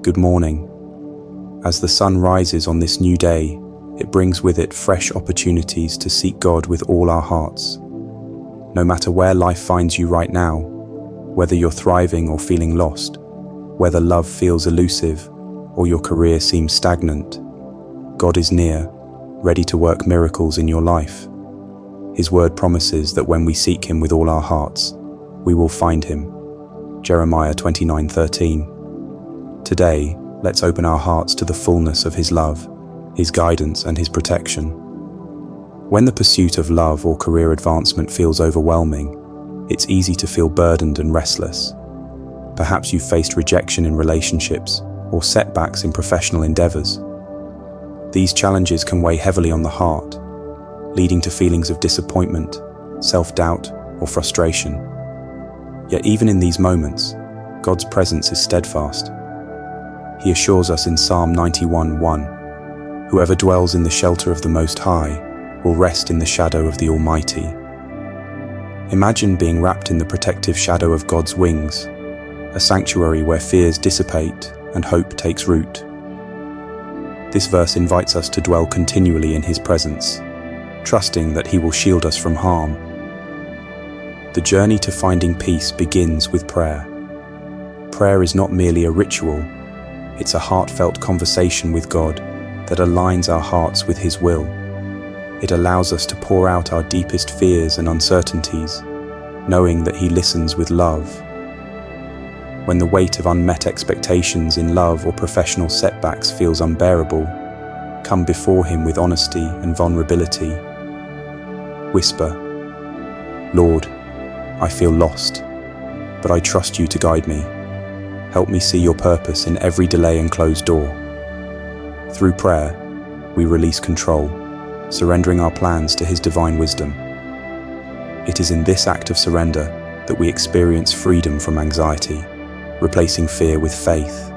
Good morning. As the sun rises on this new day, it brings with it fresh opportunities to seek God with all our hearts. No matter where life finds you right now, whether you're thriving or feeling lost, whether love feels elusive or your career seems stagnant, God is near, ready to work miracles in your life. His word promises that when we seek Him with all our hearts, we will find Him. Jeremiah 29:13. Today, let's open our hearts to the fullness of His love, His guidance and His protection. When the pursuit of love or career advancement feels overwhelming, it's easy to feel burdened and restless. Perhaps you've faced rejection in relationships or setbacks in professional endeavors. These challenges can weigh heavily on the heart, leading to feelings of disappointment, self-doubt, or frustration. Yet even in these moments, God's presence is steadfast. He assures us in Psalm 91:1, "Whoever dwells in the shelter of the Most High will rest in the shadow of the Almighty." Imagine being wrapped in the protective shadow of God's wings, a sanctuary where fears dissipate and hope takes root. This verse invites us to dwell continually in His presence, trusting that He will shield us from harm. The journey to finding peace begins with prayer. Prayer is not merely a ritual, it's a heartfelt conversation with God that aligns our hearts with His will. It allows us to pour out our deepest fears and uncertainties, knowing that He listens with love. When the weight of unmet expectations in love or professional setbacks feels unbearable, come before Him with honesty and vulnerability. Whisper, "Lord, I feel lost, but I trust You to guide me. Help me see Your purpose in every delay and closed door." Through prayer, we release control, surrendering our plans to His divine wisdom. It is in this act of surrender that we experience freedom from anxiety, replacing fear with faith.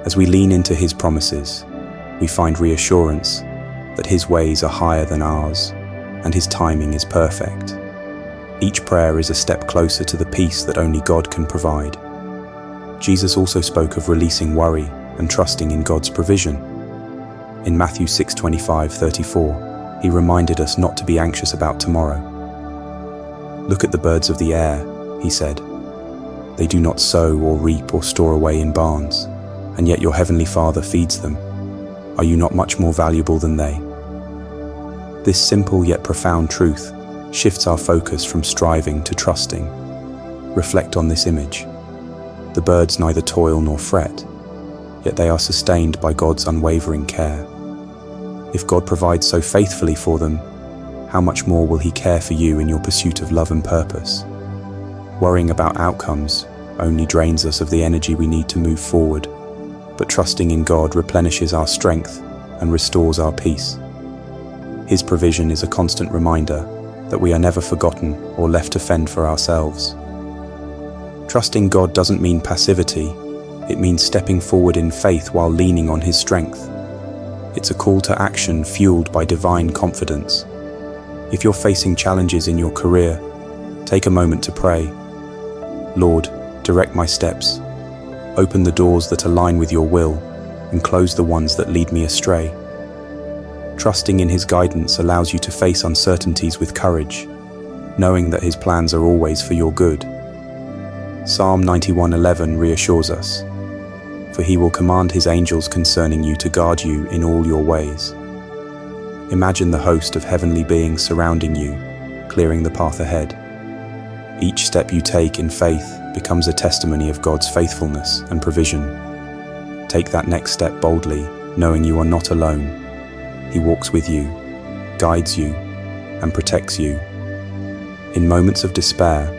As we lean into His promises, we find reassurance that His ways are higher than ours, and His timing is perfect. Each prayer is a step closer to the peace that only God can provide. Jesus also spoke of releasing worry and trusting in God's provision. In Matthew 6:25-34, He reminded us not to be anxious about tomorrow. "Look at the birds of the air," He said. "They do not sow or reap or store away in barns, and yet your heavenly Father feeds them. Are you not much more valuable than they?" This simple yet profound truth shifts our focus from striving to trusting. Reflect on this image. The birds neither toil nor fret, yet they are sustained by God's unwavering care. If God provides so faithfully for them, how much more will He care for you in your pursuit of love and purpose? Worrying about outcomes only drains us of the energy we need to move forward, but trusting in God replenishes our strength and restores our peace. His provision is a constant reminder that we are never forgotten or left to fend for ourselves. Trusting God doesn't mean passivity, it means stepping forward in faith while leaning on His strength. It's a call to action fueled by divine confidence. If you're facing challenges in your career, take a moment to pray. "Lord, direct my steps. Open the doors that align with Your will, and close the ones that lead me astray." Trusting in His guidance allows you to face uncertainties with courage, knowing that His plans are always for your good. Psalm 91:11 reassures us, "For He will command His angels concerning you to guard you in all your ways." Imagine the host of heavenly beings surrounding you, clearing the path ahead. Each step you take in faith becomes a testimony of God's faithfulness and provision. Take that next step boldly, knowing you are not alone. He walks with you, guides you, and protects you. In moments of despair,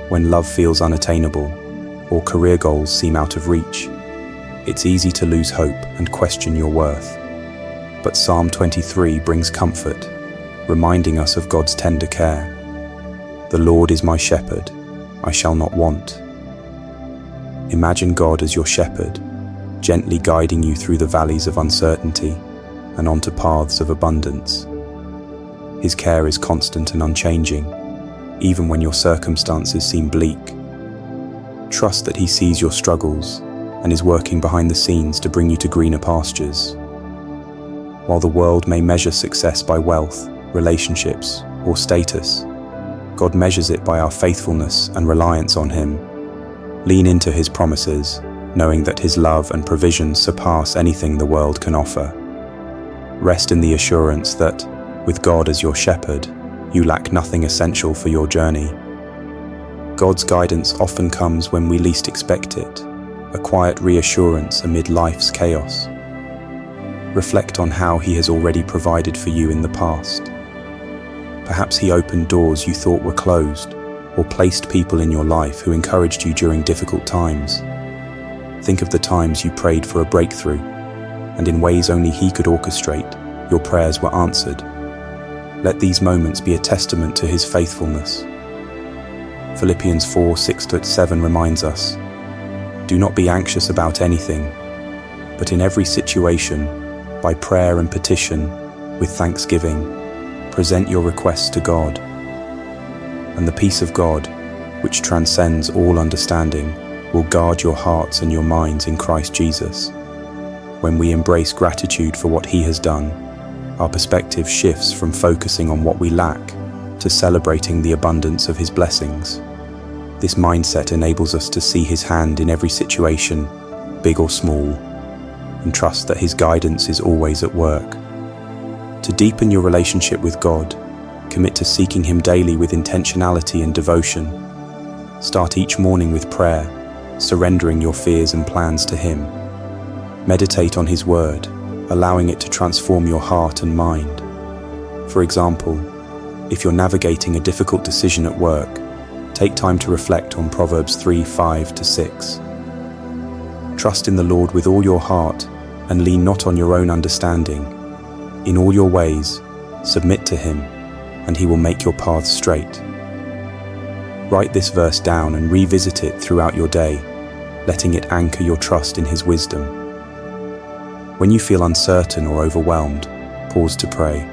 when love feels unattainable or career goals seem out of reach, it's easy to lose hope and question your worth. But Psalm 23 brings comfort, reminding us of God's tender care. "The Lord is my shepherd, I shall not want." Imagine God as your shepherd, gently guiding you through the valleys of uncertainty and onto paths of abundance. His care is constant and unchanging, even when your circumstances seem bleak. Trust that He sees your struggles, and is working behind the scenes to bring you to greener pastures. While the world may measure success by wealth, relationships, or status, God measures it by our faithfulness and reliance on Him. Lean into His promises, knowing that His love and provision surpass anything the world can offer. Rest in the assurance that, with God as your shepherd, you lack nothing essential for your journey. God's guidance often comes when we least expect it, a quiet reassurance amid life's chaos. Reflect on how He has already provided for you in the past. Perhaps He opened doors you thought were closed, or placed people in your life who encouraged you during difficult times. Think of the times you prayed for a breakthrough, and in ways only He could orchestrate, your prayers were answered. Let these moments be a testament to His faithfulness. Philippians 4:6-7 reminds us, "Do not be anxious about anything, but in every situation, by prayer and petition, with thanksgiving, present your requests to God. And the peace of God, which transcends all understanding, will guard your hearts and your minds in Christ Jesus." When we embrace gratitude for what He has done, our perspective shifts from focusing on what we lack to celebrating the abundance of His blessings. This mindset enables us to see His hand in every situation, big or small, and trust that His guidance is always at work. To deepen your relationship with God, commit to seeking Him daily with intentionality and devotion. Start each morning with prayer, surrendering your fears and plans to Him. Meditate on His Word, allowing it to transform your heart and mind. For example, if you're navigating a difficult decision at work, take time to reflect on Proverbs 3:5-6. Trust in the Lord with all your heart and lean not on your own understanding. In all your ways, submit to Him, and He will make your paths straight. Write this verse down and revisit it throughout your day, letting it anchor your trust in His wisdom. When you feel uncertain or overwhelmed, pause to pray.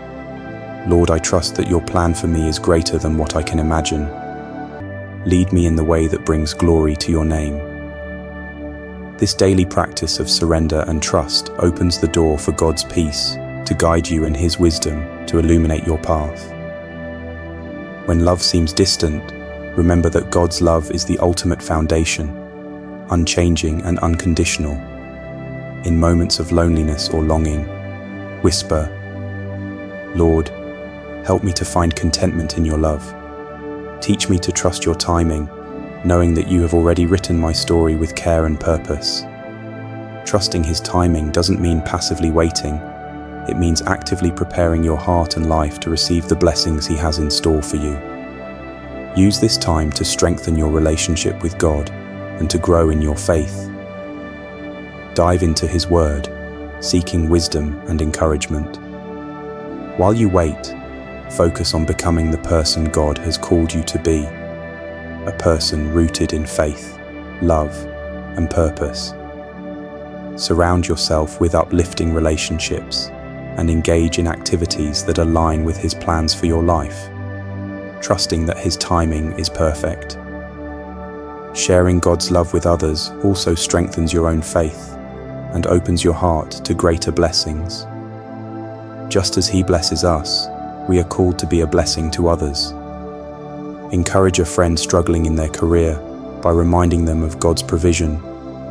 Lord, I trust that your plan for me is greater than what I can imagine. Lead me in the way that brings glory to your name. This daily practice of surrender and trust opens the door for God's peace to guide you and His wisdom to illuminate your path. When love seems distant, remember that God's love is the ultimate foundation, unchanging and unconditional. In moments of loneliness or longing, whisper, "Lord, help me to find contentment in your love. Teach me to trust your timing, knowing that you have already written my story with care and purpose." Trusting His timing doesn't mean passively waiting. It means actively preparing your heart and life to receive the blessings He has in store for you. Use this time to strengthen your relationship with God and to grow in your faith. Dive into His Word, seeking wisdom and encouragement. While you wait, focus on becoming the person God has called you to be, a person rooted in faith, love, and purpose. Surround yourself with uplifting relationships and engage in activities that align with His plans for your life, trusting that His timing is perfect. Sharing God's love with others also strengthens your own faith and opens your heart to greater blessings. Just as He blesses us, we are called to be a blessing to others. Encourage a friend struggling in their career by reminding them of God's provision,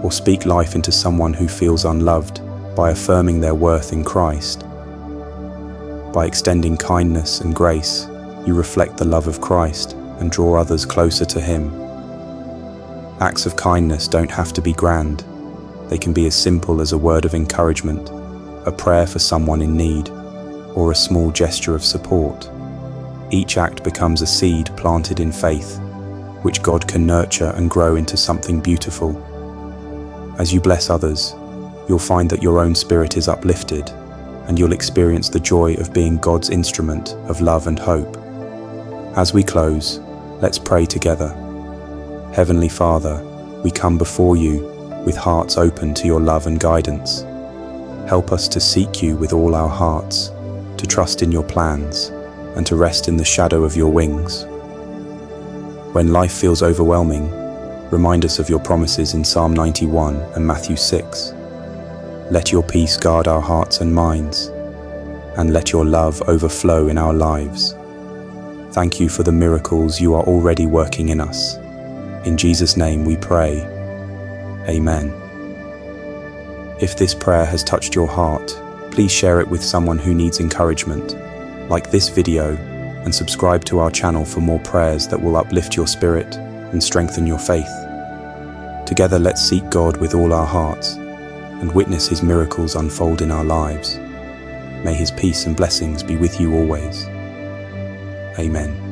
or speak life into someone who feels unloved by affirming their worth in Christ. By extending kindness and grace, you reflect the love of Christ and draw others closer to Him. Acts of kindness don't have to be grand. They can be as simple as a word of encouragement, a prayer for someone in need, or a small gesture of support. Each act becomes a seed planted in faith, which God can nurture and grow into something beautiful. As you bless others, you'll find that your own spirit is uplifted, and you'll experience the joy of being God's instrument of love and hope. As we close, let's pray together. Heavenly Father, we come before you with hearts open to your love and guidance. Help us to seek you with all our hearts, to trust in your plans, and to rest in the shadow of your wings. When life feels overwhelming, Remind us of your promises in Psalm 91 and Matthew 6. Let your peace guard our hearts and minds, and let your love overflow in our lives. Thank you for the miracles you are already working in us. In Jesus' name we pray. Amen. If this prayer has touched your heart, please share it with someone who needs encouragement. Like this video and subscribe to our channel for more prayers that will uplift your spirit and strengthen your faith. Together, let's seek God with all our hearts and witness His miracles unfold in our lives. May His peace and blessings be with you always. Amen.